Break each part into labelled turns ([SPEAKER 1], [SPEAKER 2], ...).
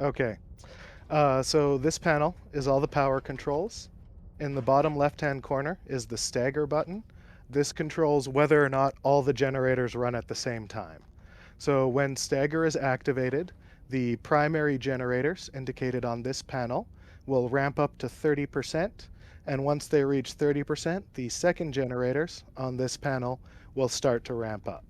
[SPEAKER 1] Okay. So this panel is all the power controls. In the bottom left-hand corner is the stagger button. This controls whether or not all the generators run at the same time. So when stagger is activated, the primary generators indicated on this panel will ramp up to 30%, and once they reach 30%, the second generators on this panel will start to ramp up.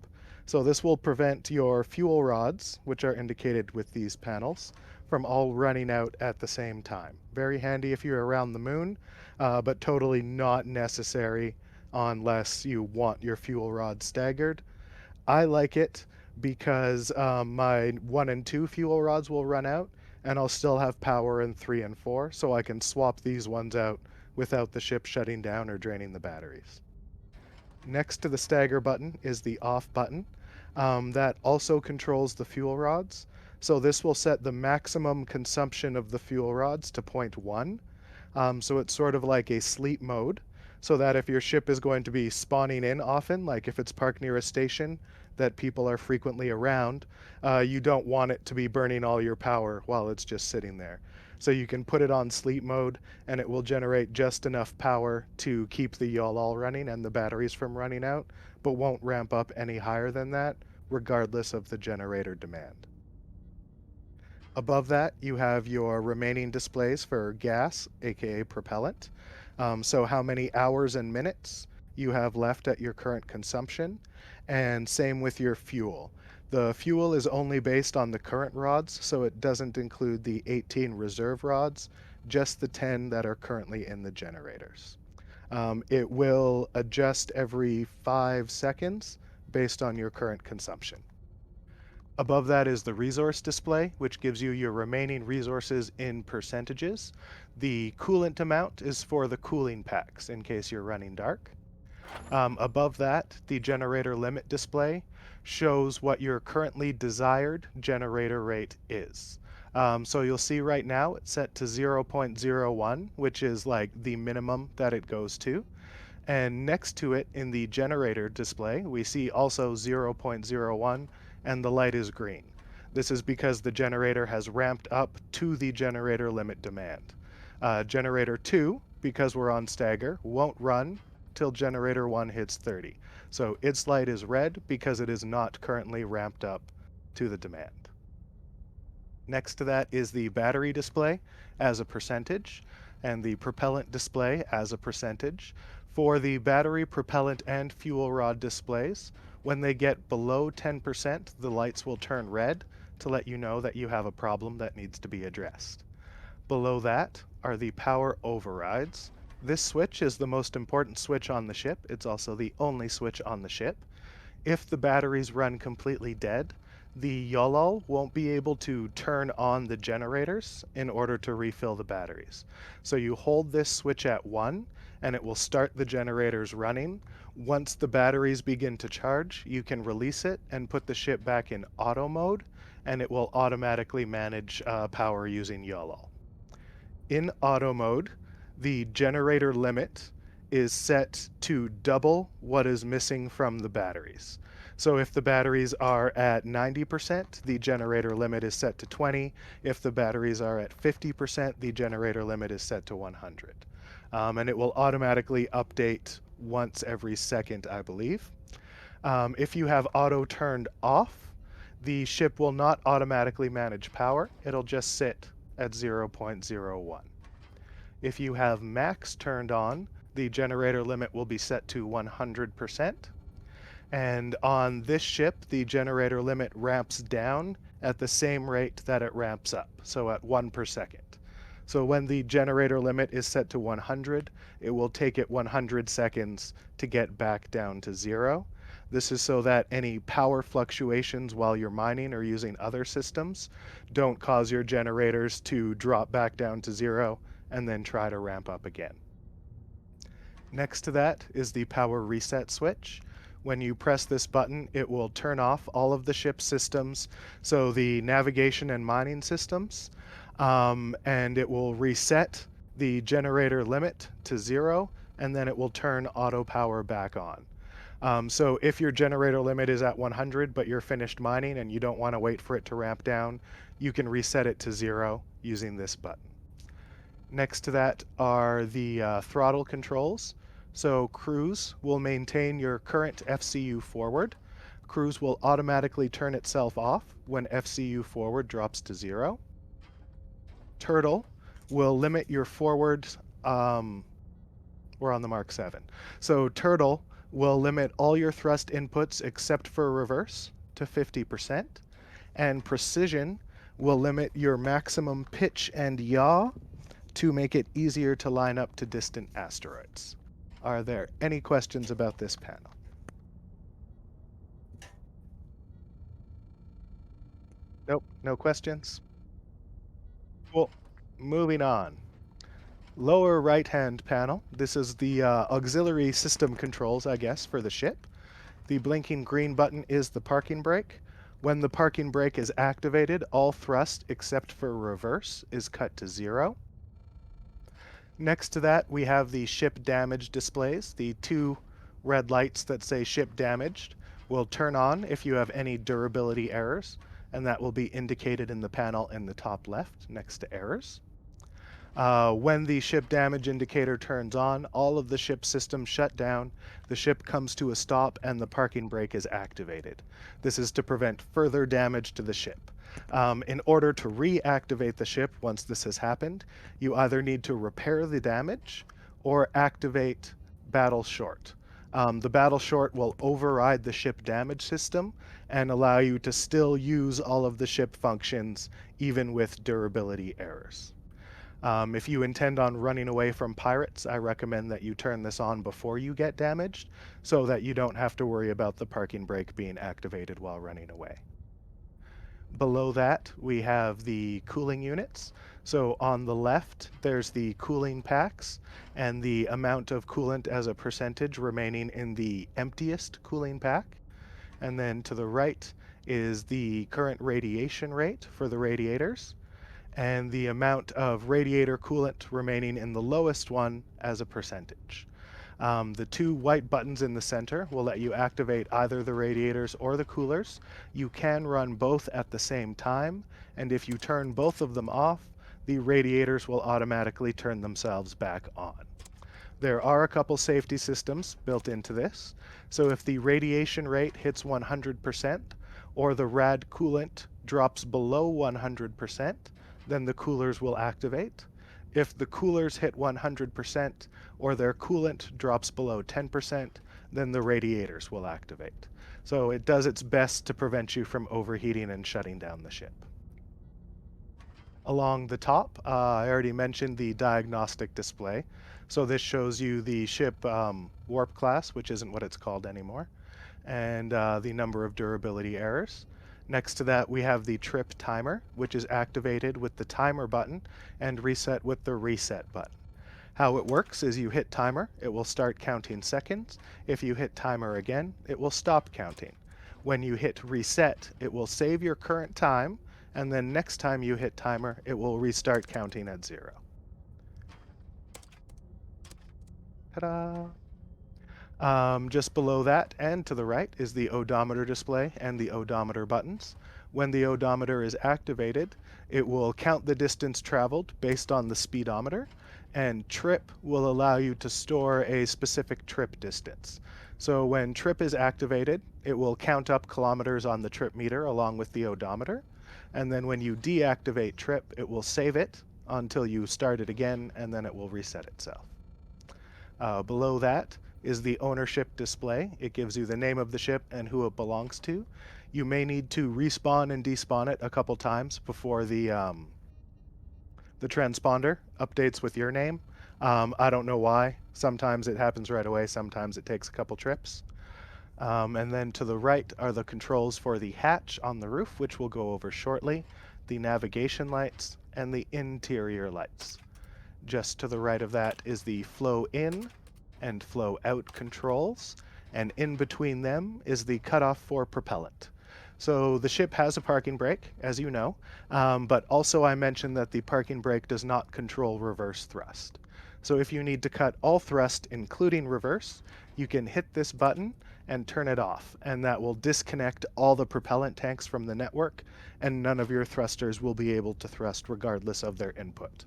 [SPEAKER 1] So this will prevent your fuel rods, which are indicated with these panels, from all running out at the same time. Very handy if you're around the moon, but totally not necessary unless you want your fuel rod staggered. I like it because my 1 and 2 fuel rods will run out, and I'll still have power in 3 and 4, so I can swap these ones out without the ship shutting down or draining the batteries. Next to the stagger button is the off button. That also controls the fuel rods. So this will set the maximum consumption of the fuel rods to 0.1. So it's sort of like a sleep mode, so that if your ship is going to be spawning in often, like if it's parked near a station that people are frequently around, you don't want it to be burning all your power while it's just sitting there. So you can put it on sleep mode and it will generate just enough power to keep the YOLOL running and the batteries from running out, but won't ramp up any higher than that, regardless of the generator demand. Above that, you have your remaining displays for gas, aka propellant. So how many hours and minutes you have left at your current consumption, and same with your fuel. The fuel is only based on the current rods, so it doesn't include the 18 reserve rods, just the 10 that are currently in the generators. It will adjust every 5 seconds based on your current consumption. Above that is the resource display, which gives you your remaining resources in percentages. The coolant amount is for the cooling packs in case you're running dark. Above that, the generator limit display shows what your currently desired generator rate is. So you'll see right now it's set to 0.01, which is like the minimum that it goes to. And next to it in the generator display, we see also 0.01 and the light is green. This is because the generator has ramped up to the generator limit demand. Generator 2, because we're on stagger, won't run till generator 1 hits 30. So its light is red because it is not currently ramped up to the demand. Next to that is the battery display as a percentage and the propellant display as a percentage. For the battery, propellant, and fuel rod displays, when they get below 10%, the lights will turn red to let you know that you have a problem that needs to be addressed. Below that are the power overrides. This switch is the most important switch on the ship. It's also the only switch on the ship. If the batteries run completely dead, the YOLOL won't be able to turn on the generators in order to refill the batteries. So you hold this switch at 1 and it will start the generators running. Once the batteries begin to charge, you can release it and put the ship back in auto mode and it will automatically manage power using YOLOL. In auto mode, the generator limit is set to double what is missing from the batteries. So if the batteries are at 90%, the generator limit is set to 20. If the batteries are at 50%, the generator limit is set to 100. And it will automatically update once every second, I believe. If you have auto turned off, the ship will not automatically manage power. It'll just sit at 0.01. If you have max turned on, the generator limit will be set to 100%. And on this ship, the generator limit ramps down at the same rate that it ramps up, so at 1 per second. So when the generator limit is set to 100, it will take it 100 seconds to get back down to 0. This is so that any power fluctuations while you're mining or using other systems don't cause your generators to drop back down to 0 and then try to ramp up again. Next to that is the power reset switch. When you press this button, it will turn off all of the ship's systems, so the navigation and mining systems, and it will reset the generator limit to 0, and then it will turn auto power back on. So if your generator limit is at 100, but you're finished mining and you don't want to wait for it to ramp down, you can reset it to 0 using this button. Next to that are the throttle controls. So cruise will maintain your current FCU forward. Cruise will automatically turn itself off when FCU forward drops to 0. Turtle will limit your forward. We're on the Mark 7. So Turtle will limit all your thrust inputs except for reverse to 50%. And Precision will limit your maximum pitch and yaw to make it easier to line up to distant asteroids. Are there any questions about this panel? Nope, no questions? Cool. Moving on. Lower right-hand panel. This is the auxiliary system controls, I guess, for the ship. The blinking green button is the parking brake. When the parking brake is activated, all thrust except for reverse is cut to 0. Next to that, we have the ship damage displays. The two red lights that say ship damaged will turn on if you have any durability errors, and that will be indicated in the panel in the top left next to errors. When the ship damage indicator turns on, all of the ship systems shut down, the ship comes to a stop, and the parking brake is activated. This is to prevent further damage to the ship. In order to reactivate the ship once this has happened, you either need to repair the damage or activate Battle Short. The Battle Short will override the ship damage system and allow you to still use all of the ship functions even with durability errors. If you intend on running away from pirates, I recommend that you turn this on before you get damaged so that you don't have to worry about the parking brake being activated while running away. Below that, we have the cooling units. So on the left, there's the cooling packs and the amount of coolant as a percentage remaining in the emptiest cooling pack. And then to the right is the current radiation rate for the radiators and the amount of radiator coolant remaining in the lowest one as a percentage. The two white buttons in the center will let you activate either the radiators or the coolers. You can run both at the same time, and if you turn both of them off, the radiators will automatically turn themselves back on. There are a couple safety systems built into this. So if the radiation rate hits 100% or the rad coolant drops below 100%, then the coolers will activate. If the coolers hit 100% or their coolant drops below 10%, then the radiators will activate. So it does its best to prevent you from overheating and shutting down the ship. Along the top, I already mentioned the diagnostic display. So this shows you the ship warp class, which isn't what it's called anymore, and the number of durability errors. Next to that, we have the trip timer, which is activated with the timer button and reset with the reset button. How it works is you hit timer, it will start counting seconds. If you hit timer again, it will stop counting. When you hit reset, it will save your current time, and then next time you hit timer, it will restart counting at 0. Ta-da! Just below that and to the right is the odometer display and the odometer buttons. When the odometer is activated, it will count the distance traveled based on the speedometer, and trip will allow you to store a specific trip distance. So when trip is activated, it will count up kilometers on the trip meter along with the odometer, and then when you deactivate trip, it will save it until you start it again, and then it will reset itself. Below that is the ownership display. It gives you the name of the ship and who it belongs to. You may need to respawn and despawn it a couple times before the transponder updates with your name. I don't know why. Sometimes it happens right away, sometimes it takes a couple trips. And then to the right are the controls for the hatch on the roof, which we'll go over shortly, the navigation lights, and the interior lights. Just to the right of that is the flow in and flow out controls, and in between them is the cutoff for propellant. So the ship has a parking brake, as you know, but also I mentioned that the parking brake does not control reverse thrust. So if you need to cut all thrust, including reverse, you can hit this button and turn it off, and that will disconnect all the propellant tanks from the network, and none of your thrusters will be able to thrust regardless of their input.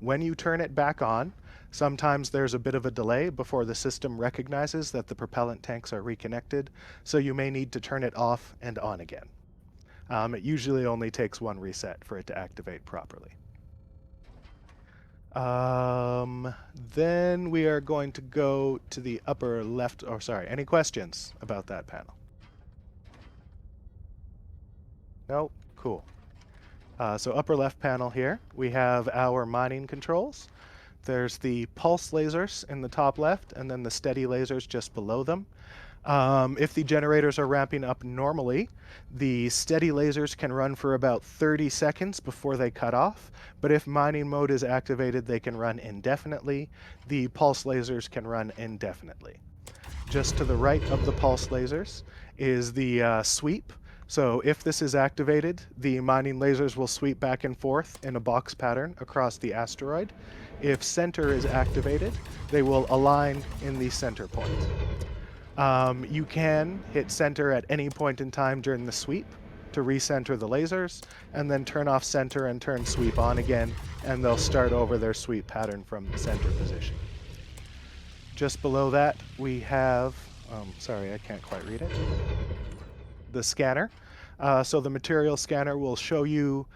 [SPEAKER 1] When you turn it back on, sometimes there's a bit of a delay before the system recognizes that the propellant tanks are reconnected, so you may need to turn it off and on again. It usually only takes one reset for it to activate properly. Then we are going to go to the upper left, or sorry, any questions about that panel? No? Cool. So upper left panel here, we have our mining controls. There's the pulse lasers in the top left, and then the steady lasers just below them. If the generators are ramping up normally, the steady lasers can run for about 30 seconds before they cut off, but if mining mode is activated, they can run indefinitely. The pulse lasers can run indefinitely. Just to the right of the pulse lasers is the sweep. So if this is activated, the mining lasers will sweep back and forth in a box pattern across the asteroid. If center is activated, they will align in the center point. You can hit center at any point in time during the sweep to recenter the lasers, and then turn off center and turn sweep on again, and they'll start over their sweep pattern from the center position. Just below that, we have, sorry, I can't quite read it, the scanner. So the material scanner will show you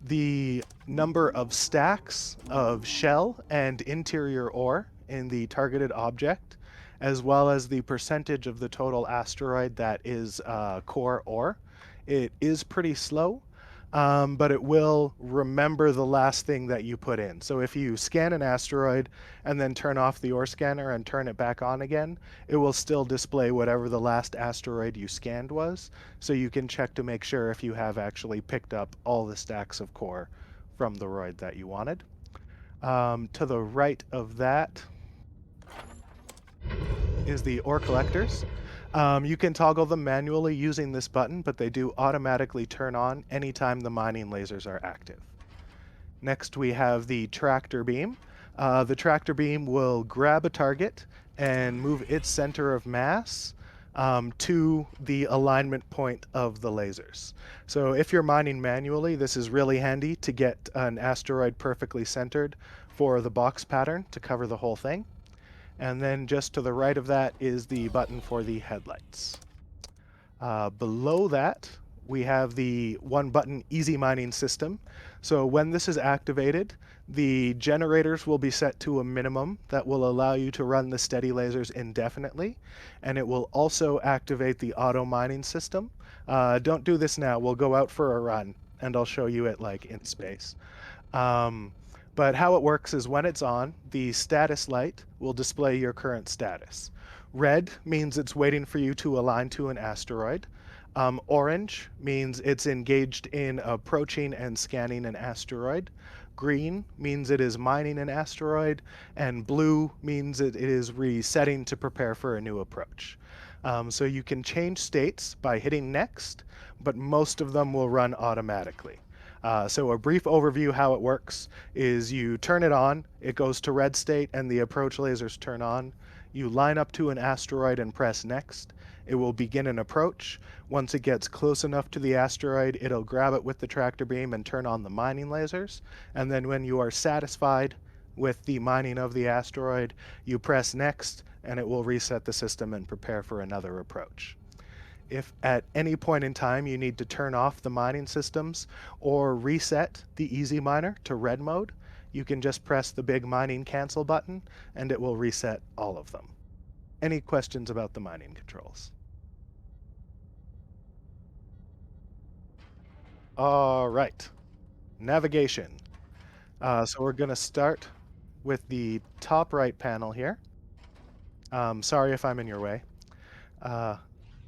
[SPEAKER 1] the number of stacks of shell and interior ore in the targeted object, as well as the percentage of the total asteroid that is core ore. It is pretty slow, but it will remember the last thing that you put in. So if you scan an asteroid and then turn off the ore scanner and turn it back on again, it will still display whatever the last asteroid you scanned was, so you can check to make sure if you have actually picked up all the stacks of core from the roid that you wanted. To the right of that is the ore collectors. You can toggle them manually using this button, but they do automatically turn on anytime the mining lasers are active. Next, we have the tractor beam. The tractor beam will grab a target and move its center of mass to the alignment point of the lasers. So if you're mining manually, this is really handy to get an asteroid perfectly centered for the box pattern to cover the whole thing. And then just to the right of that is the button for the headlights. Below that, we have the one button easy mining system. So when this is activated, the generators will be set to a minimum that will allow you to run the steady lasers indefinitely, and it will also activate the auto mining system. Don't do this now, we'll go out for a run and I'll show you it like in space. But how it works is when it's on, the status light will display your current status. Red means it's waiting for you to align to an asteroid. Orange means it's engaged in approaching and scanning an asteroid. Green means it is mining an asteroid. And blue means it is resetting to prepare for a new approach. So you can change states by hitting next, but most of them will run automatically. So a brief overview how it works is you turn it on, it goes to red state and the approach lasers turn on. You line up to an asteroid and press next. It will begin an approach. Once it gets close enough to the asteroid, it'll grab it with the tractor beam and turn on the mining lasers. And then when you are satisfied with the mining of the asteroid, you press next and it will reset the system and prepare for another approach. If at any point in time you need to turn off the mining systems or reset the easy miner to red mode, you can just press the big mining cancel button and it will reset all of them. Any questions about the mining controls? All right, navigation. So we're going to start with the top right panel here. Sorry if I'm in your way.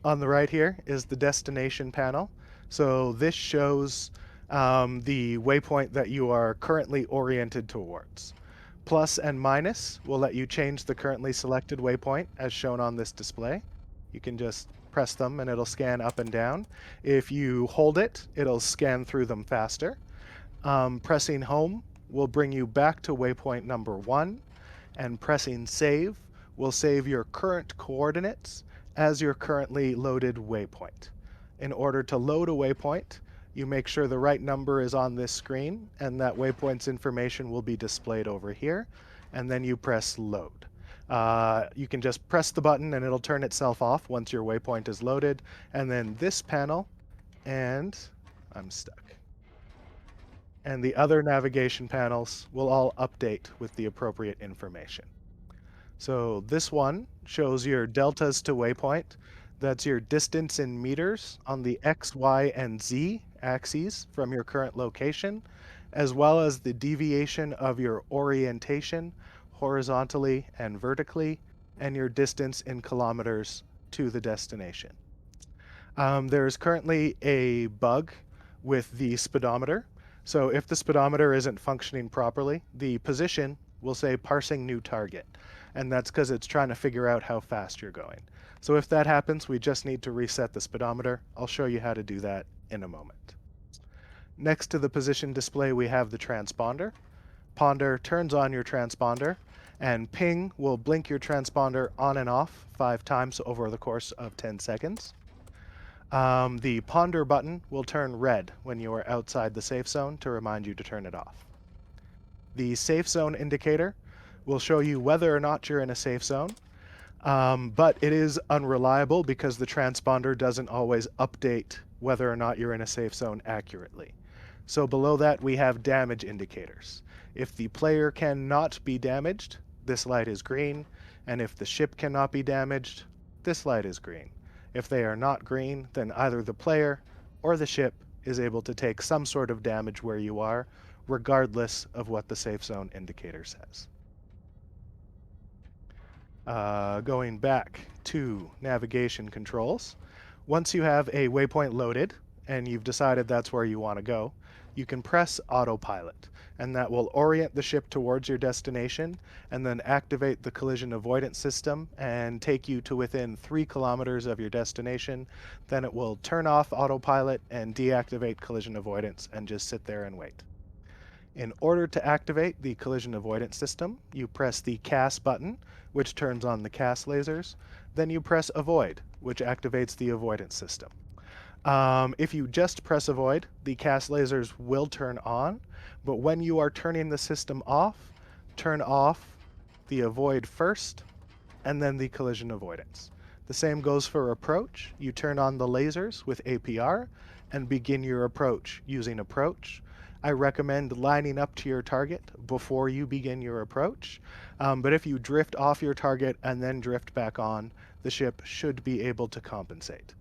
[SPEAKER 1] On the right here is the destination panel. So this shows the waypoint that you are currently oriented towards. Plus and minus will let you change the currently selected waypoint as shown on this display. You can just press them and it'll scan up and down. If you hold it, it'll scan through them faster. Pressing home will bring you back to waypoint number 1, and pressing save will save your current coordinates as your currently loaded waypoint. In order to load a waypoint, you make sure the right number is on this screen and that waypoint's information will be displayed over here, and then you press load. You can just press the button and it'll turn itself off once your waypoint is loaded, and then this panel, and I'm stuck, and the other navigation panels will all update with the appropriate information. So this one shows your deltas to waypoint. That's your distance in meters on the X, Y, and Z axes from your current location, as well as the deviation of your orientation horizontally and vertically, and your distance in kilometers to the destination. There is currently a bug with the speedometer. So if the speedometer isn't functioning properly, the position will say parsing new target. And that's because it's trying to figure out how fast you're going. So if that happens, we just need to reset the speedometer. I'll show you how to do that in a moment. Next to the position display, we have the transponder. Ponder turns on your transponder, and ping will blink your transponder on and off 5 times over the course of 10 seconds. The ponder button will turn red when you are outside the safe zone to remind you to turn it off. The safe zone indicator will show you whether or not you're in a safe zone, but it is unreliable because the transponder doesn't always update whether or not you're in a safe zone accurately. So below that we have damage indicators. If the player cannot be damaged, this light is green, and if the ship cannot be damaged, this light is green. If they are not green, then either the player or the ship is able to take some sort of damage where you are, regardless of what the safe zone indicator says. Going back to navigation controls, once you have a waypoint loaded and you've decided that's where you want to go, you can press autopilot, and that will orient the ship towards your destination and then activate the collision avoidance system and take you to within 3 kilometers of your destination. Then it will turn off autopilot and deactivate collision avoidance and just sit there and wait. In order to activate the collision avoidance system, you press the CAS button, which turns on the CAS lasers. Then you press avoid, which activates the avoidance system. If you just press avoid, the CAS lasers will turn on, but when you are turning the system off, turn off the avoid first, and then the collision avoidance. The same goes for approach. You turn on the lasers with APR and begin your approach using approach. I recommend lining up to your target before you begin your approach, but if you drift off your target and then drift back on, the ship should be able to compensate.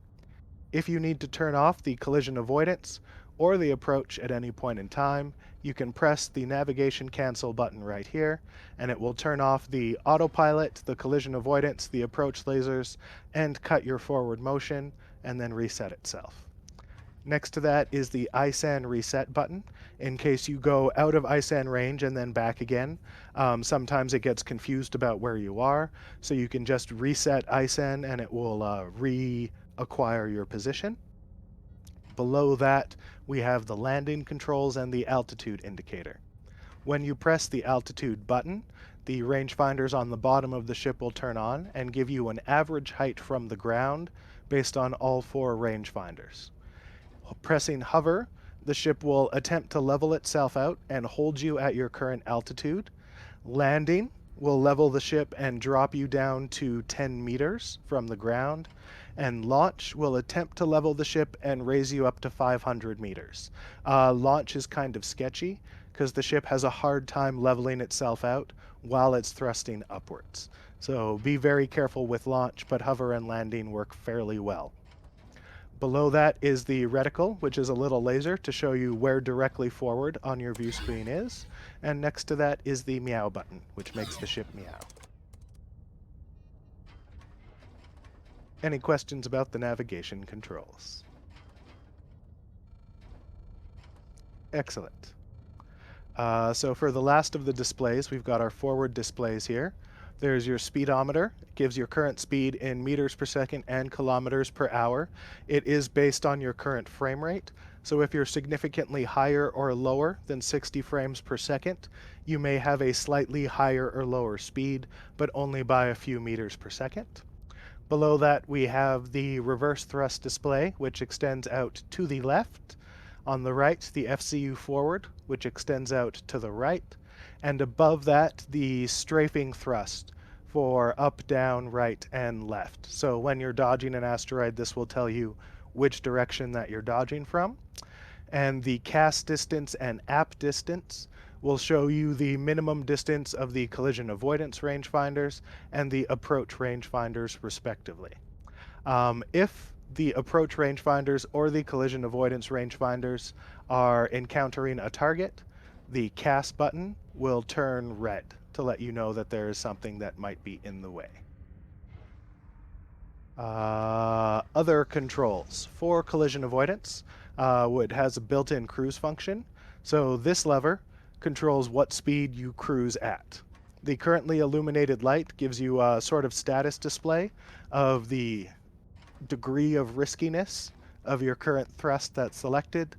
[SPEAKER 1] If you need to turn off the collision avoidance or the approach at any point in time, you can press the navigation cancel button right here, and it will turn off the autopilot, the collision avoidance, the approach lasers, and cut your forward motion, and then reset itself. Next to that is the ISAN reset button, in case you go out of ISAN range and then back again. Sometimes it gets confused about where you are, so you can just reset ISAN and it will reacquire your position. Below that, we have the landing controls and the altitude indicator. When you press the altitude button, the rangefinders on the bottom of the ship will turn on and give you an average height from the ground based on all 4 rangefinders. Pressing hover, the ship will attempt to level itself out and hold you at your current altitude. Landing will level the ship and drop you down to 10 meters from the ground. And launch will attempt to level the ship and raise you up to 500 meters. Launch is kind of sketchy because the ship has a hard time leveling itself out while it's thrusting upwards. So be very careful with launch, but hover and landing work fairly well. Below that is the reticle, which is a little laser to show you where directly forward on your view screen is. And next to that is the meow button, which makes the ship meow. Any questions about the navigation controls? Excellent. So for the last of the displays, we've got our forward displays here. There's your speedometer. It gives your current speed in meters per second and kilometers per hour. It is based on your current frame rate. So if you're significantly higher or lower than 60 frames per second, you may have a slightly higher or lower speed, but only by a few meters per second. Below that, we have the reverse thrust display, which extends out to the left. On the right, the FCU forward, which extends out to the right. And above that, the strafing thrust for up, down, right, and left. So when you're dodging an asteroid, this will tell you which direction that you're dodging from. And the cast distance and app distance will show you the minimum distance of the collision avoidance rangefinders and the approach rangefinders respectively. If the approach rangefinders or the collision avoidance rangefinders are encountering a target, the cast button will turn red to let you know that there is something that might be in the way. Other controls. For collision avoidance, it has a built-in cruise function. So this lever controls what speed you cruise at. The currently illuminated light gives you a sort of status display of the degree of riskiness of your current thrust that's selected.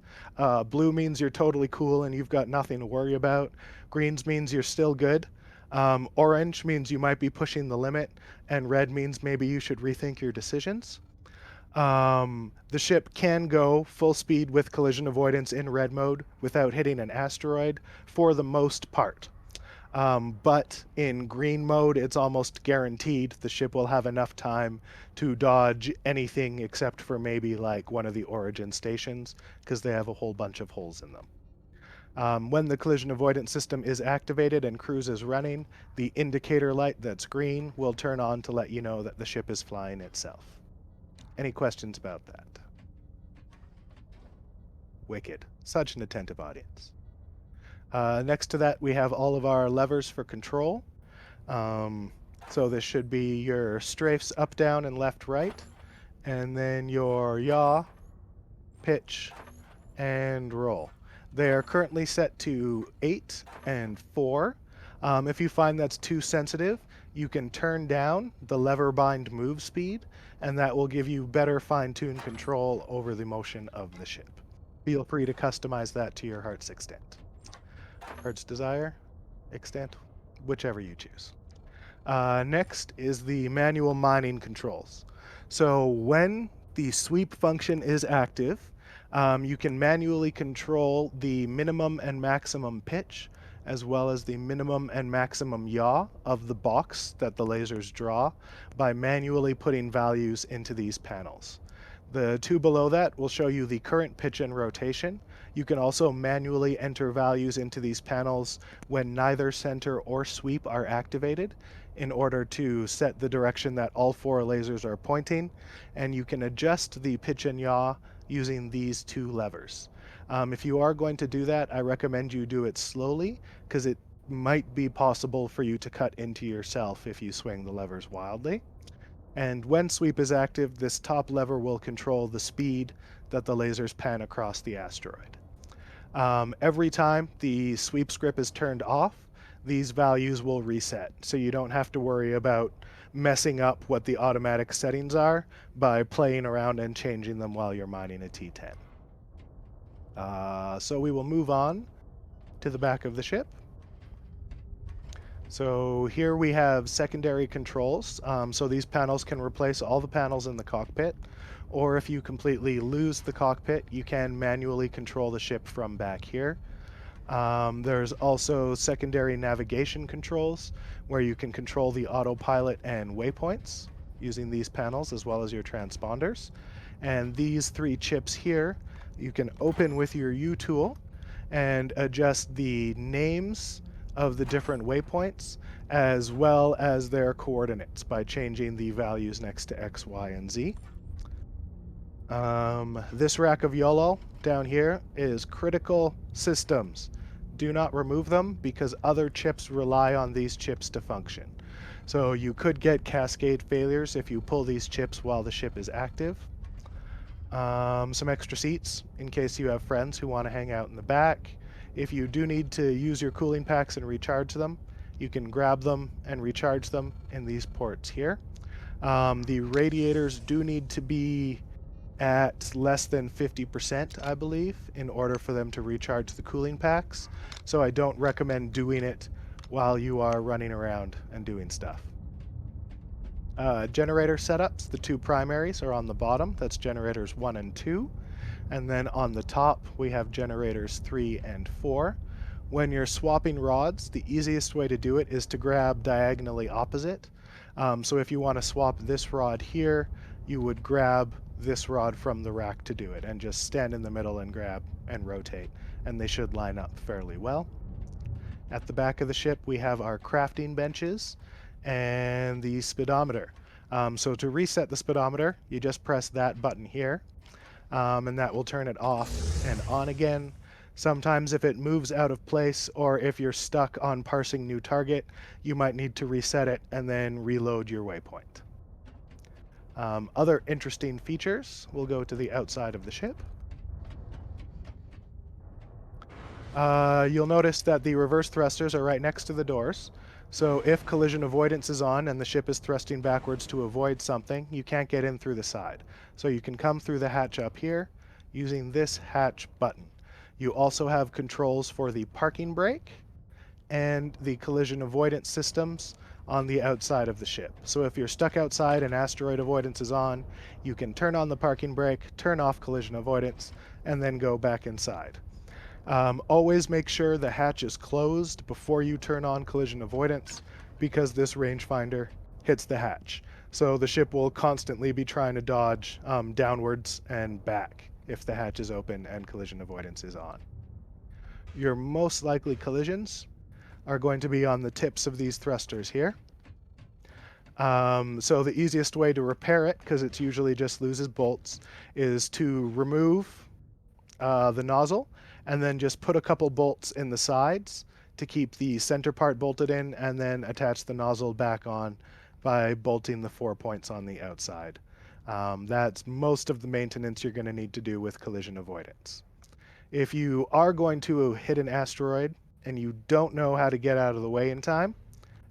[SPEAKER 1] Blue means you're totally cool and you've got nothing to worry about. Greens means you're still good. Orange means you might be pushing the limit, and red means maybe you should rethink your decisions. The ship can go full speed with collision avoidance in red mode without hitting an asteroid for the most part. But in green mode, it's almost guaranteed the ship will have enough time to dodge anything except for maybe like one of the origin stations, because they have a whole bunch of holes in them. When the collision avoidance system is activated and cruise is running, the indicator light that's green will turn on to let you know that the ship is flying itself. Any questions about that? Wicked. Such an attentive audience. Next to that, we have all of our levers for control. So this should be your strafes up, down, and left, right. And then your yaw, pitch, and roll. They are currently set to 8 and 4. If you find that's too sensitive, you can turn down the lever bind move speed, and that will give you better fine-tuned control over the motion of the ship. Feel free to customize that to your heart's extent. Heart's desire, extent, whichever you choose. Next is the manual mining controls. So when the sweep function is active, you can manually control the minimum and maximum pitch, as well as the minimum and maximum yaw of the box that the lasers draw by manually putting values into these panels. The two below that will show you the current pitch and rotation. You can also manually enter values into these panels when neither center or sweep are activated in order to set the direction that all 4 lasers are pointing, and you can adjust the pitch and yaw using these 2 levers. If you are going to do that, I recommend you do it slowly, because it might be possible for you to cut into yourself if you swing the levers wildly. And when sweep is active, this top lever will control the speed that the lasers pan across the asteroid. Every time the sweep script is turned off, these values will reset, so you don't have to worry about messing up what the automatic settings are by playing around and changing them while you're mining a T10. So we will move on to the back of the ship. So here we have secondary controls. So these panels can replace all the panels in the cockpit, or if you completely lose the cockpit, you can manually control the ship from back here. There's also secondary navigation controls, where you can control the autopilot and waypoints using these panels as well as your transponders. And these 3 chips here, you can open with your U tool and adjust the names of the different waypoints as well as their coordinates by changing the values next to X, Y, and Z. This rack of YOLO down here is critical systems. Do not remove them because other chips rely on these chips to function. So you could get cascade failures if you pull these chips while the ship is active. Some extra seats in case you have friends who want to hang out in the back. If you do need to use your cooling packs and recharge them, you can grab them and recharge them in these ports here. The radiators do need to be at less than 50%, I believe, in order for them to recharge the cooling packs. So I don't recommend doing it while you are running around and doing stuff. Generator setups, the two primaries are on the bottom. That's generators 1 and 2. And then on the top, we have generators 3 and 4. When you're swapping rods, the easiest way to do it is to grab diagonally opposite. So if you want to swap this rod here, you would grab this rod from the rack to do it and just stand in the middle and grab and rotate, and they should line up fairly well. At the back of the ship, we have our crafting benches and the speedometer. So to reset the speedometer, you just press that button here, and that will turn it off and on again. Sometimes if it moves out of place or if you're stuck on parsing new target, you might need to reset it and then reload your waypoint. Other interesting features, we'll go to the outside of the ship. You'll notice that the reverse thrusters are right next to the doors. So if collision avoidance is on and the ship is thrusting backwards to avoid something, you can't get in through the side. So you can come through the hatch up here using this hatch button. You also have controls for the parking brake and the collision avoidance systems on the outside of the ship. So if you're stuck outside and asteroid avoidance is on, you can turn on the parking brake, turn off collision avoidance, and then go back inside. Always make sure the hatch is closed before you turn on collision avoidance, because this rangefinder hits the hatch. So the ship will constantly be trying to dodge downwards and back if the hatch is open and collision avoidance is on. Your most likely collisions are going to be on the tips of these thrusters here. So the easiest way to repair it, because it's usually just loses bolts, is to remove the nozzle and then just put a couple bolts in the sides to keep the center part bolted in, and then attach the nozzle back on by bolting the 4 points on the outside. That's most of the maintenance you're going to need to do with collision avoidance. If you are going to hit an asteroid and you don't know how to get out of the way in time,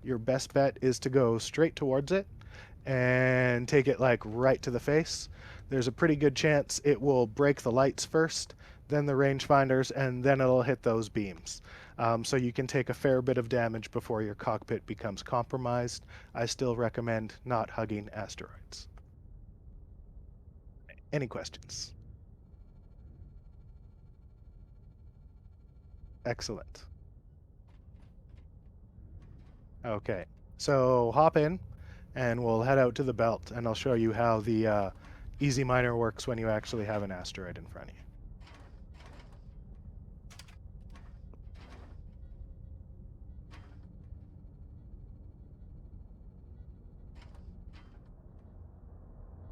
[SPEAKER 1] your best bet is to go straight towards it and take it like right to the face. There's a pretty good chance it will break the lights first, then the rangefinders, and then it'll hit those beams. So you can take a fair bit of damage before your cockpit becomes compromised. I still recommend not hugging asteroids. Any questions? Excellent. Okay, so hop in and we'll head out to the belt, and I'll show you how the easy miner works when you actually have an asteroid in front of you.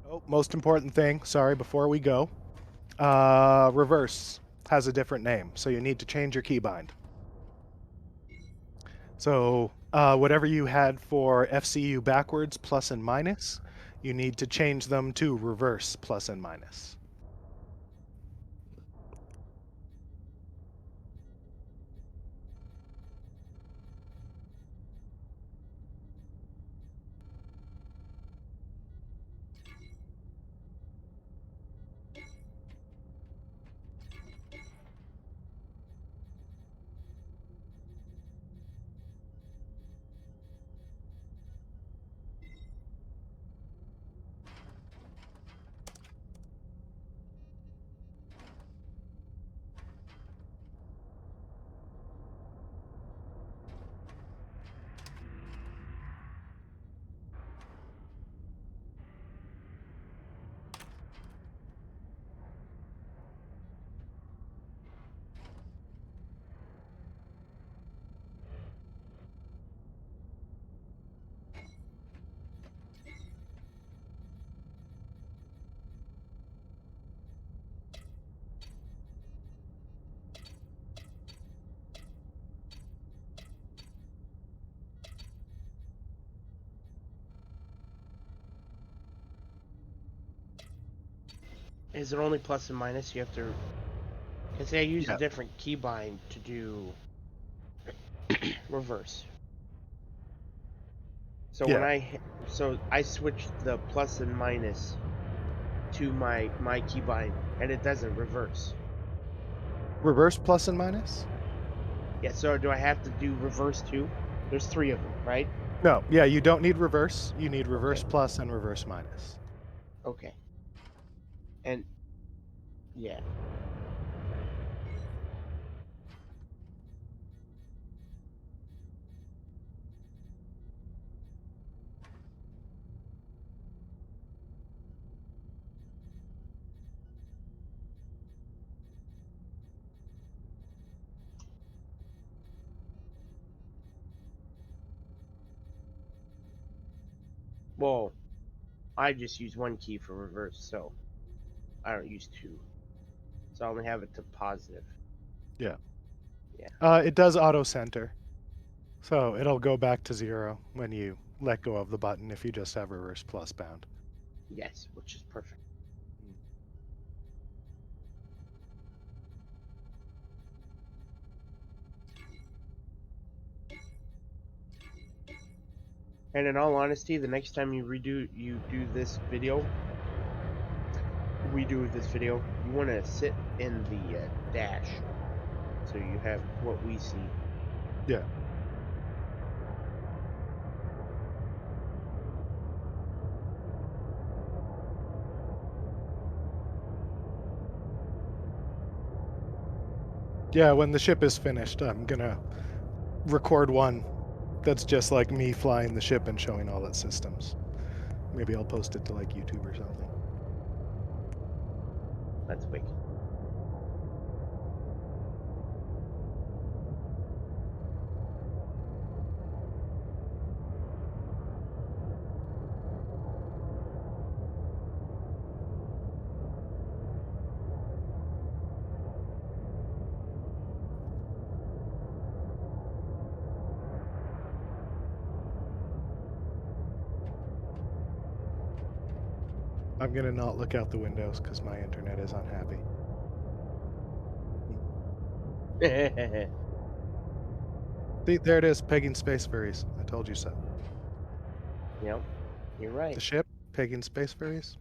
[SPEAKER 1] Oh, most important thing, sorry, before we go, reverse has a different name, so you need to change your keybind. So whatever you had for FCU backwards, plus and minus, you need to change them to reverse, plus and minus.
[SPEAKER 2] Is there only plus and minus? You have to. Cause say I use
[SPEAKER 1] Yeah.
[SPEAKER 2] a different keybind to do reverse. So
[SPEAKER 1] Yeah.
[SPEAKER 2] when I switch the plus and minus to my keybind, and it doesn't reverse.
[SPEAKER 1] Reverse, plus and minus?
[SPEAKER 2] Yeah. So do I have to do reverse too? There's 3 of them, right?
[SPEAKER 1] No, yeah, you don't need reverse. You need reverse
[SPEAKER 2] Okay.
[SPEAKER 1] plus and reverse minus.
[SPEAKER 2] Okay. And yeah. Well, I just use one key for reverse, so I don't use two. So I only have it to positive.
[SPEAKER 1] Yeah.
[SPEAKER 2] Yeah.
[SPEAKER 1] It does auto center. So it'll go back to 0 when you let go of the button if you just have reverse plus bound.
[SPEAKER 2] Yes, which is perfect. And in all honesty, the next time you do this video, redo this video, you want to sit in the dash, so you have what we see.
[SPEAKER 1] Yeah. Yeah, when the ship is finished, I'm gonna record one that's just like me flying the ship and showing all its systems. Maybe I'll post it to like YouTube or something.
[SPEAKER 2] That's wicked.
[SPEAKER 1] I'm gonna not look out the windows because my internet is unhappy. See, there it is, pegging space furries. I told you so.
[SPEAKER 2] Yep, you're right.
[SPEAKER 1] The ship, pegging space furries.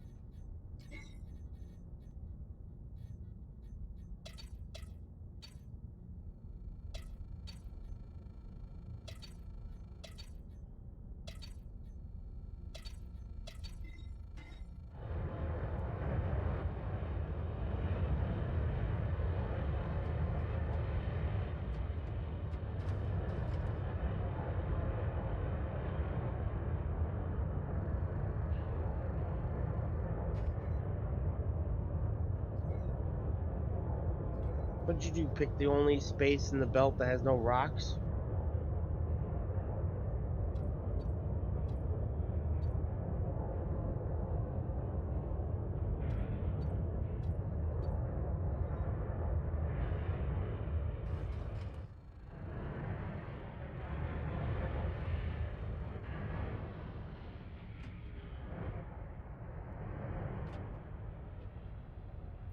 [SPEAKER 2] What did you do? Pick the only space in the belt that has no rocks?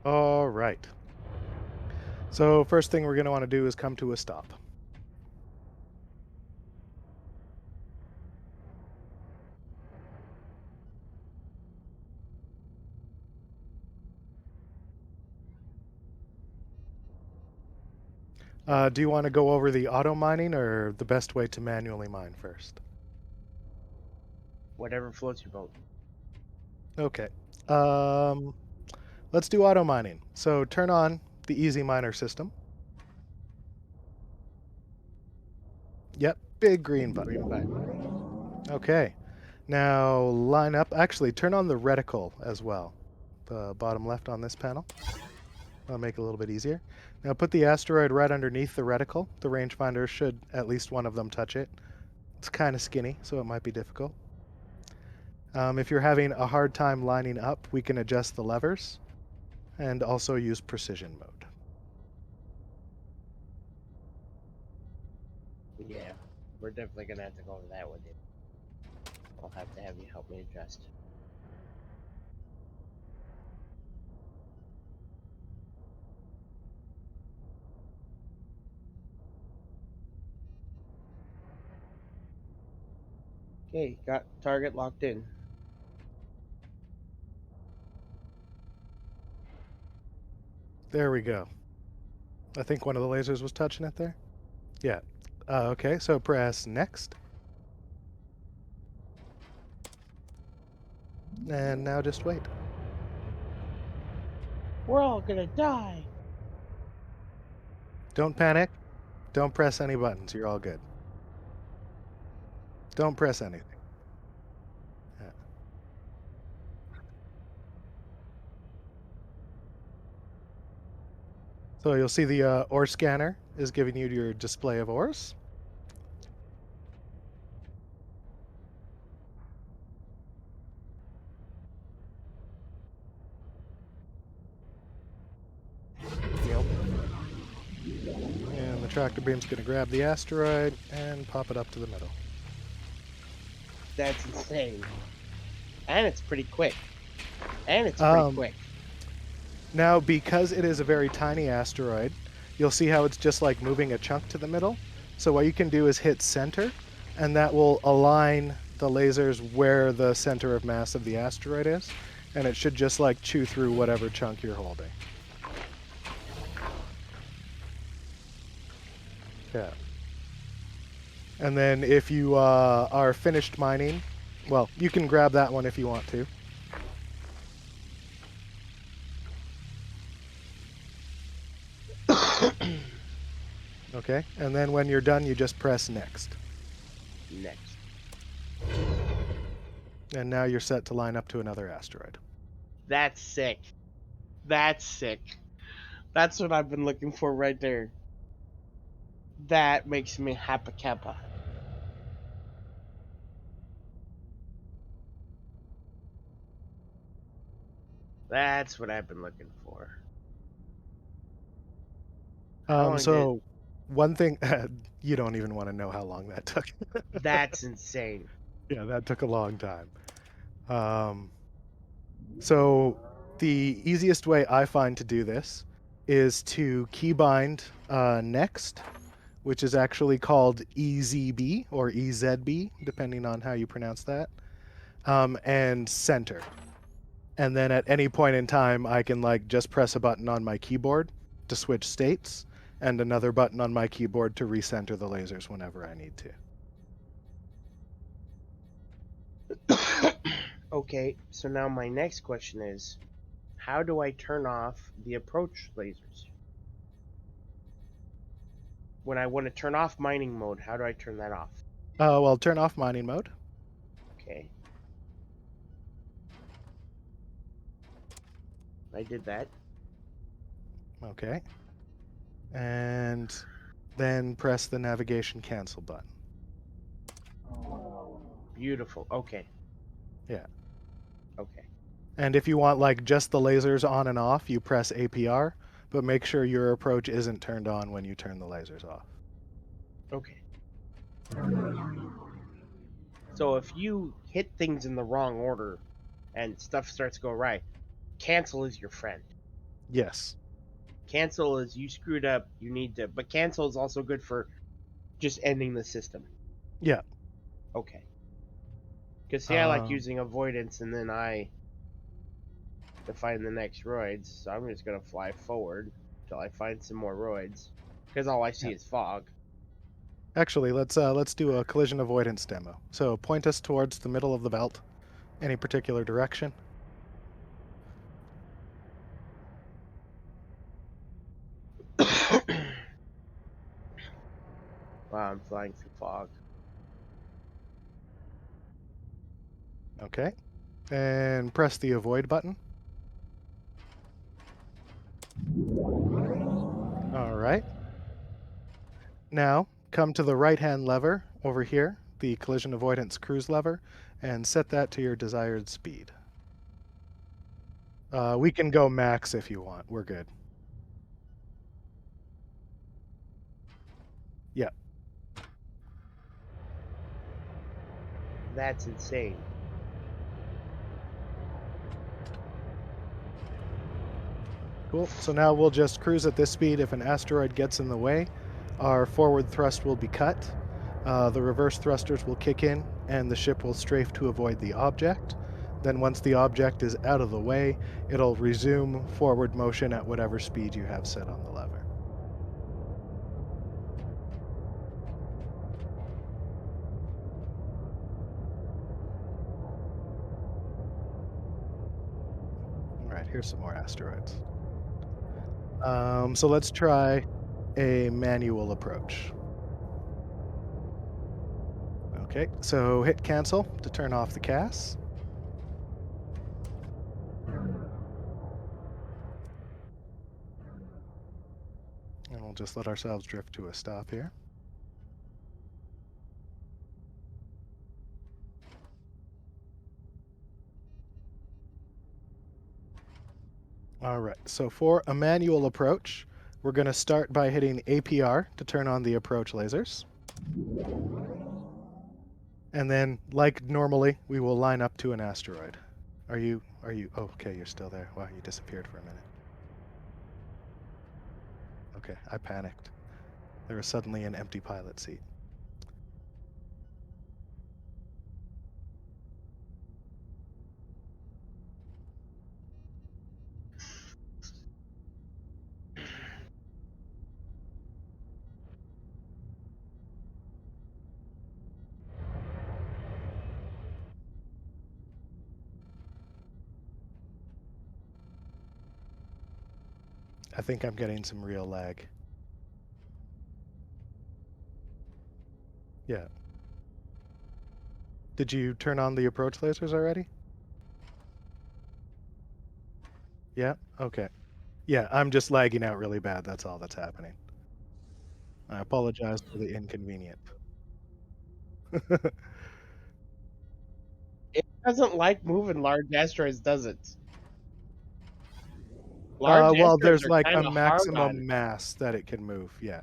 [SPEAKER 1] All right. So first thing we're gonna want to do is come to a stop. Do you want to go over the auto mining or the best way to manually mine first?
[SPEAKER 2] Whatever floats your boat.
[SPEAKER 1] Okay. Um, let's do auto mining. So turn on the easy miner system. Yep, big green
[SPEAKER 2] Green
[SPEAKER 1] button.
[SPEAKER 2] button.
[SPEAKER 1] Okay. Now line up. Actually, turn on the reticle as well. The bottom left on this panel. That'll make it a little bit easier. Now put the asteroid right underneath the reticle. The rangefinder should at least one of them touch it. It's kind of skinny, so it might be difficult. If you're having a hard time lining up, we can adjust the levers and also use precision mode.
[SPEAKER 2] Yeah, we're definitely gonna have to go over that with you. I'll have to have you help me adjust. Okay, got target locked in.
[SPEAKER 1] There we go. I think one of the lasers was touching it there. Yeah. Okay, so press next. And now just wait.
[SPEAKER 2] We're all gonna die.
[SPEAKER 1] Don't panic. Don't press any buttons. You're all good. Don't press anything. Yeah. So you'll see the ore scanner is giving you your display of ores.
[SPEAKER 2] Yep.
[SPEAKER 1] And the tractor beam's going to grab the asteroid and pop it up to the middle.
[SPEAKER 2] That's insane. And it's pretty quick.
[SPEAKER 1] Um, Now, because it is a very tiny asteroid, you'll see how it's just like moving a chunk to the middle. So what you can do is hit center, and that will align the lasers where the center of mass of the asteroid is, and it should just like chew through whatever chunk you're holding. Yeah. And then if you are finished mining, well, you can grab that one if you want to. Okay, and then when you're done, you just press next.
[SPEAKER 2] Next.
[SPEAKER 1] And now you're set to line up to another asteroid.
[SPEAKER 2] That's sick. That's sick. That's what I've been looking for right there. That makes me happy kappa. That's what I've been looking for. How long did...
[SPEAKER 1] So one thing, you don't even want to know how long that took.
[SPEAKER 2] That's insane.
[SPEAKER 1] Yeah, that took a long time. Um, so the easiest way I find to do this is to keybind next, which is actually called EZB or EZB, depending on how you pronounce that, and center. And then at any point in time, I can like just press a button on my keyboard to switch states, and another button on my keyboard to recenter the lasers whenever I need to.
[SPEAKER 2] Okay, so now my next question is, how do I turn off the approach lasers? When I want to turn off mining mode, how do I turn that off?
[SPEAKER 1] Well, turn off mining mode.
[SPEAKER 2] Okay. I did that.
[SPEAKER 1] Okay. And then press the navigation cancel button.
[SPEAKER 2] Beautiful. Okay.
[SPEAKER 1] Yeah.
[SPEAKER 2] Okay.
[SPEAKER 1] And if you want like just the lasers on and off, you press APR, but make sure your approach isn't turned on when you turn the lasers off.
[SPEAKER 2] Okay. So if you hit things in the wrong order and stuff starts to go right, cancel is your friend.
[SPEAKER 1] Yes.
[SPEAKER 2] Cancel is you screwed up, you need to, but cancel is also good for just ending the system.
[SPEAKER 1] Yeah.
[SPEAKER 2] Okay. Because see, I like
[SPEAKER 1] Um,
[SPEAKER 2] using avoidance and then I to find the next roids, so I'm just gonna fly forward until I find some more roids. Because all I see
[SPEAKER 1] yeah.
[SPEAKER 2] is fog.
[SPEAKER 1] Actually, let's do a collision avoidance demo. So point us towards the middle of the belt, any particular direction.
[SPEAKER 2] Wow, I'm flying through fog.
[SPEAKER 1] Okay. And press the avoid button. All right. Now, come to the right-hand lever over here, the collision avoidance cruise lever, and set that to your desired speed. We can go max if you want. We're good. Yeah.
[SPEAKER 2] That's insane.
[SPEAKER 1] Cool. So now we'll just cruise at this speed. If an asteroid gets in the way, our forward thrust will be cut. The reverse thrusters will kick in, and the ship will strafe to avoid the object. Then once the object is out of the way, it'll resume forward motion at whatever speed you have set on the lever. here's some more asteroids. So let's try a manual approach. Okay, so hit cancel to turn off the CAS. And we'll just let ourselves drift to a stop here. All right, so for a manual approach, we're going to start by hitting APR to turn on the approach lasers. And then, like normally, we will line up to an asteroid. Are you, oh, okay, you're still there. Wow, you disappeared for a minute. Okay, I panicked. There was suddenly an empty pilot seat. I think I'm getting some real lag. Yeah. Did you turn on the approach lasers already? Yeah? Okay. Yeah, I'm just lagging out really bad. That's all that's happening. I apologize for the inconvenience.
[SPEAKER 2] It doesn't like moving large asteroids, does it? Large
[SPEAKER 1] Well,
[SPEAKER 2] asteroids
[SPEAKER 1] there's
[SPEAKER 2] are
[SPEAKER 1] like a
[SPEAKER 2] kind of hard on
[SPEAKER 1] maximum mass that it can move. Yeah.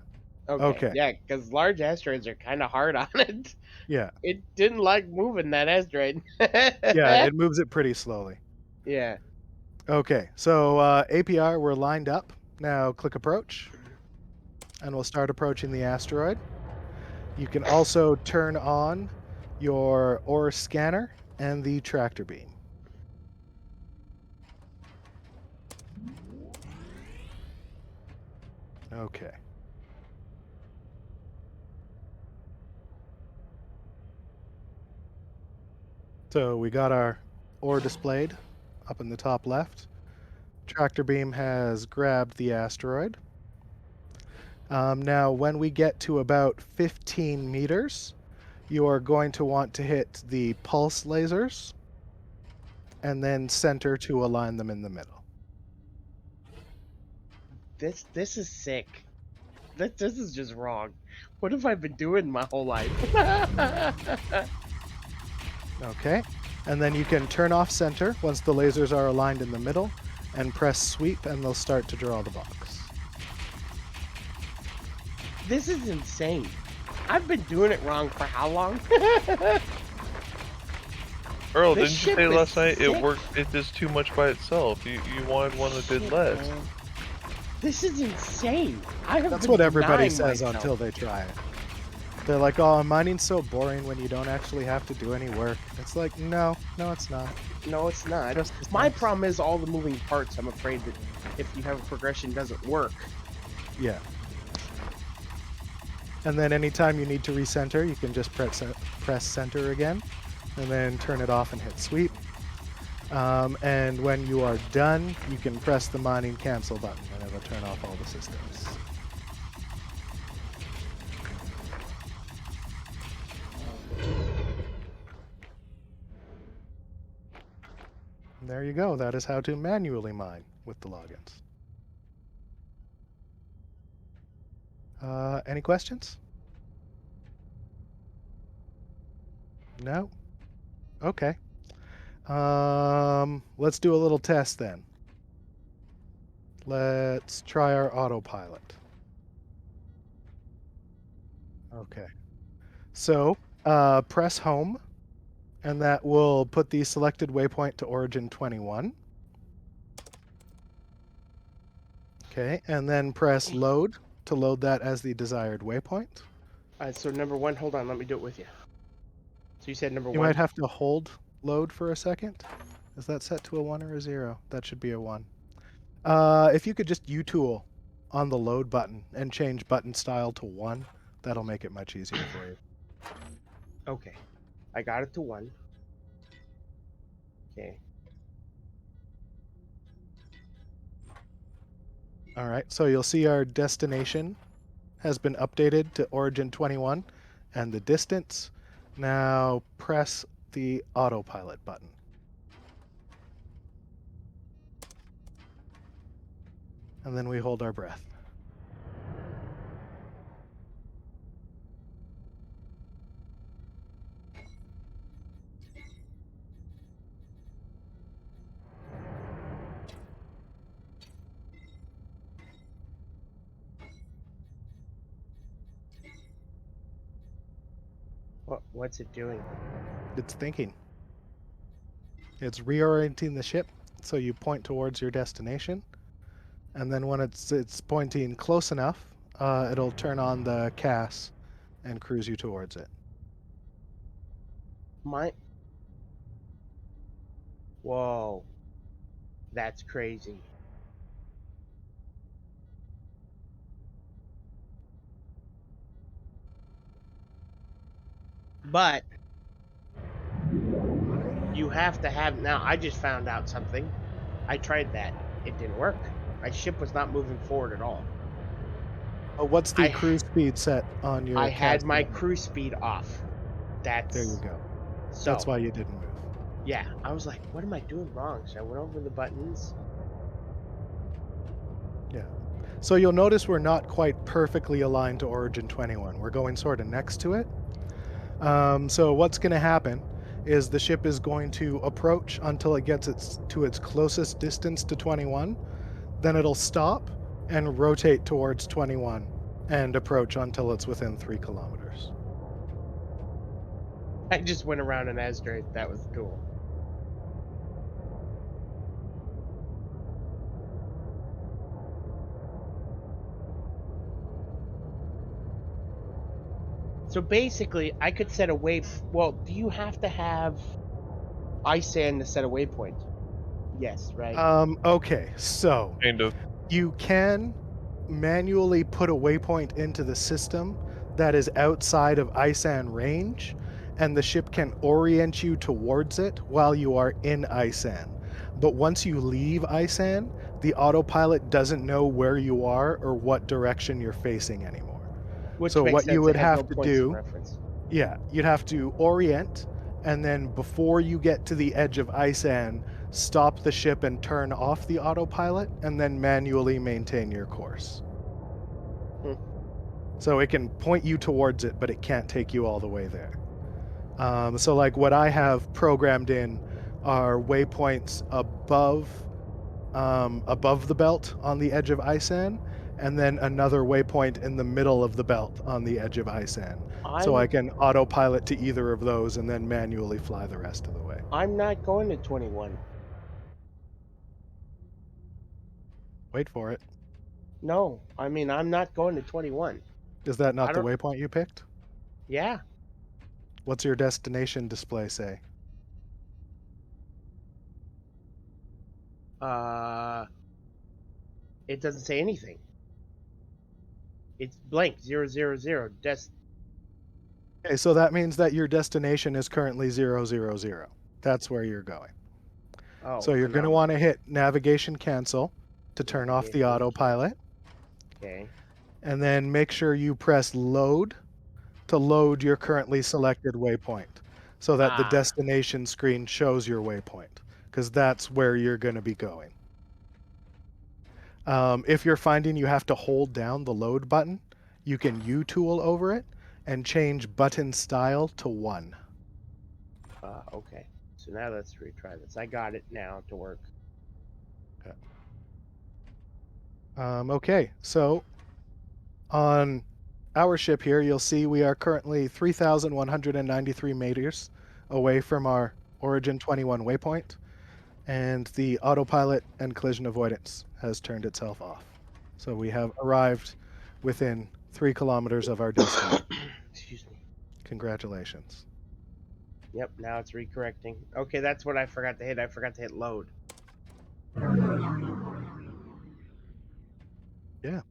[SPEAKER 2] Okay,
[SPEAKER 1] Okay.
[SPEAKER 2] yeah, because large asteroids are kind of hard on it.
[SPEAKER 1] Yeah.
[SPEAKER 2] It didn't like moving that asteroid.
[SPEAKER 1] Yeah, it moves it pretty slowly.
[SPEAKER 2] Yeah.
[SPEAKER 1] Okay, so APR, we're lined up. Now click approach, and we'll start approaching the asteroid. You can also turn on your ore scanner and the tractor beam. Okay. So we got our ore displayed up in the top left. Tractor beam has grabbed the asteroid. Now, when we get to about 15 meters, you are going to want to hit the pulse lasers and then center to align them in the middle.
[SPEAKER 2] This is sick. This is just wrong. What have I been doing my whole life?
[SPEAKER 1] Okay, and then you can turn off center once the lasers are aligned in the middle and press sweep and they'll start to draw the box.
[SPEAKER 2] This is insane. I've been doing it wrong for how long?
[SPEAKER 3] Earl,
[SPEAKER 2] This
[SPEAKER 3] didn't you
[SPEAKER 2] ship
[SPEAKER 3] say
[SPEAKER 2] is
[SPEAKER 3] last night
[SPEAKER 2] sick.
[SPEAKER 3] it worked? It does too much by itself. You wanted one that did
[SPEAKER 2] Shit,
[SPEAKER 3] less.
[SPEAKER 2] man. This is insane. I have
[SPEAKER 1] That's
[SPEAKER 2] been
[SPEAKER 1] what everybody
[SPEAKER 2] denying
[SPEAKER 1] says
[SPEAKER 2] myself.
[SPEAKER 1] until they try it. They're like, oh, mining's so boring when you don't actually have to do any work. It's like, no, it's not.
[SPEAKER 2] No, it's not.
[SPEAKER 1] Just as
[SPEAKER 2] My
[SPEAKER 1] nice.
[SPEAKER 2] problem is all the moving parts. I'm afraid that if you have a progression, doesn't work.
[SPEAKER 1] Yeah. And then anytime you need to recenter, you can just press center again, and then turn it off and hit sweep. And when you are done, you can press the mining cancel button, and it'll turn off all the systems. And there you go. That is how to manually mine with the logins. Any questions? No? Okay. Let's do a little test then. Let's try our autopilot. Okay. So, press home, and that will put the selected waypoint to origin 21. Okay, and then press load to load that as the desired waypoint.
[SPEAKER 2] So number one, hold on, let me do it with you. So you said number
[SPEAKER 1] You
[SPEAKER 2] one.
[SPEAKER 1] might have to hold load for a second. Is that set to a 1 or a 0? That should be a 1. If you could just U-tool on the load button and change button style to 1, that'll make it much easier for you.
[SPEAKER 2] Okay, I got it to 1. Okay.
[SPEAKER 1] All right, so you'll see our destination has been updated to origin 21 and the distance. Now press the autopilot button. And then we hold our breath.
[SPEAKER 2] What's it doing?
[SPEAKER 1] It's thinking. It's reorienting the ship so you point towards your destination. And then when it's pointing close enough, it'll turn on the CAS and cruise you towards it.
[SPEAKER 2] Whoa. That's crazy. But you have to have, now I just found out something. I tried that. It didn't work. My ship was not moving forward at all.
[SPEAKER 1] Oh, what's the
[SPEAKER 2] I-
[SPEAKER 1] cruise speed set on your
[SPEAKER 2] I had
[SPEAKER 1] CAS
[SPEAKER 2] my
[SPEAKER 1] setting?
[SPEAKER 2] cruise speed off.
[SPEAKER 1] There you go.
[SPEAKER 2] So
[SPEAKER 1] That's why you didn't move.
[SPEAKER 2] yeah, I was like, what am I doing wrong? So I went over the buttons.
[SPEAKER 1] Yeah. So you'll notice we're not quite perfectly aligned to origin 21. We're going sort of next to it. So what's going to happen is the ship is going to approach until it gets to its closest distance to 21. Then it'll stop and rotate towards 21 and approach until it's within 3 kilometers.
[SPEAKER 2] I just went around an asteroid. That was cool. So basically, I could set a well, do you have to have ISAN to set a waypoint? Yes, right?
[SPEAKER 1] Okay, so
[SPEAKER 3] Kind of.
[SPEAKER 1] you can manually put a waypoint into the system that is outside of ISAN range, and the ship can orient you towards it while you are in ISAN. But once you leave ISAN, the autopilot doesn't know where you are or what direction you're facing anymore.
[SPEAKER 2] Which
[SPEAKER 1] So
[SPEAKER 2] makes
[SPEAKER 1] what you
[SPEAKER 2] sense.
[SPEAKER 1] would
[SPEAKER 2] It has no
[SPEAKER 1] have to
[SPEAKER 2] points of
[SPEAKER 1] do,
[SPEAKER 2] reference.
[SPEAKER 1] yeah, you'd have to orient, and then before you get to the edge of ISAN, stop the ship and turn off the autopilot, and then manually maintain your course.
[SPEAKER 2] Hmm.
[SPEAKER 1] So it can point you towards it, but it can't take you all the way there. So like what I have programmed in are waypoints above the belt on the edge of ISAN, and then another waypoint in the middle of the belt on the edge of ISAN. So I can autopilot to either of those and then manually fly the rest of the way.
[SPEAKER 2] I'm not going to 21.
[SPEAKER 1] Wait for it.
[SPEAKER 2] No, I mean, I'm not going to 21.
[SPEAKER 1] Is that
[SPEAKER 2] I
[SPEAKER 1] not the
[SPEAKER 2] don't.
[SPEAKER 1] waypoint you picked?
[SPEAKER 2] Yeah.
[SPEAKER 1] What's your destination display say?
[SPEAKER 2] It doesn't say anything. It's blank 000.
[SPEAKER 1] Okay, so that means that your destination is currently 000. That's where you're going.
[SPEAKER 2] Oh,
[SPEAKER 1] So you're going to want to hit navigation cancel to turn off the
[SPEAKER 2] Navigation
[SPEAKER 1] autopilot,
[SPEAKER 2] okay.
[SPEAKER 1] and then make sure you press load to load your currently selected waypoint so that the destination screen shows your waypoint, because that's where you're going to be going. If you're finding you have to hold down the load button, you can U-tool over it and change button style to 1.
[SPEAKER 2] Okay. So now let's retry this. I got it now to work.
[SPEAKER 1] Okay, so on our ship here, you'll see we are currently 3,193 meters away from our Origin 21 waypoint, and the autopilot and collision avoidance has turned itself off. So we have arrived within 3 kilometers of our destination.
[SPEAKER 2] Excuse me.
[SPEAKER 1] Congratulations.
[SPEAKER 2] Yep, now it's recorrecting. Okay, that's what I forgot to hit. I forgot to hit load.
[SPEAKER 1] Yeah.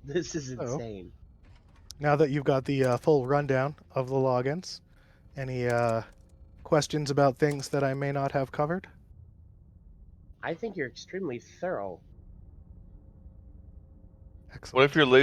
[SPEAKER 2] This is
[SPEAKER 1] So,
[SPEAKER 2] insane.
[SPEAKER 1] now that you've got the full rundown of the logins, any questions about things that I may not have covered?
[SPEAKER 2] I think you're extremely thorough.
[SPEAKER 1] Excellent.
[SPEAKER 3] What if you're lazy?